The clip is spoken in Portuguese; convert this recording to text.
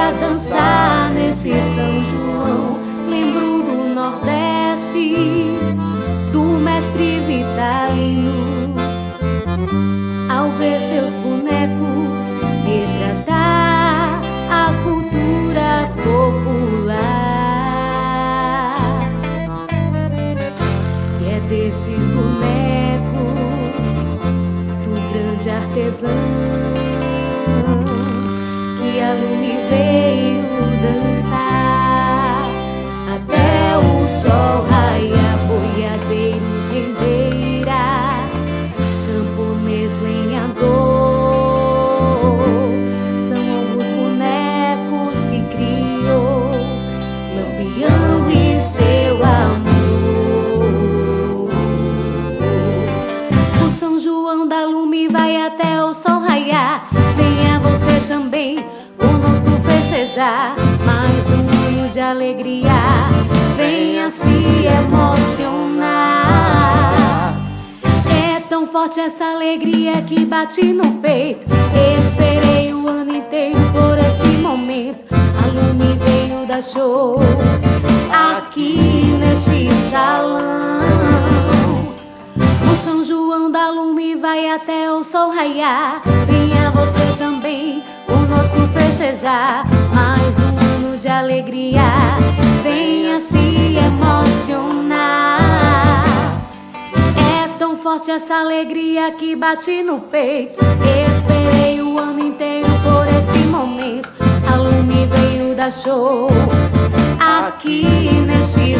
pra dançar nesse São João. Lembro do Nordeste, do mestre Vitalino, ao ver seus bonecos retratar a cultura popular. E é desses bonecos do grande artesão que a Lume veio dançar até o sol raiar. Boiadeiros, rendeiras, camponês, lenhador, são alguns bonecos que criou Lampião e seu amor. O São João da Lume vai até o sol raiar. Venha você também conosco festejar mais um ano de alegria. Venha se emocionar. É tão forte essa alegria que bate no peito. Esperei o ano inteiro por esse momento. A Lume veio dar show aqui neste salão. O São João da Lume vai até o sol raiar. Venha você também conosco festejar mais um ano de alegria. Venha se emocionar. É tão forte essa alegria que bate no peito. Esperei o ano inteiro por esse momento. A Lume veio dar show aqui neste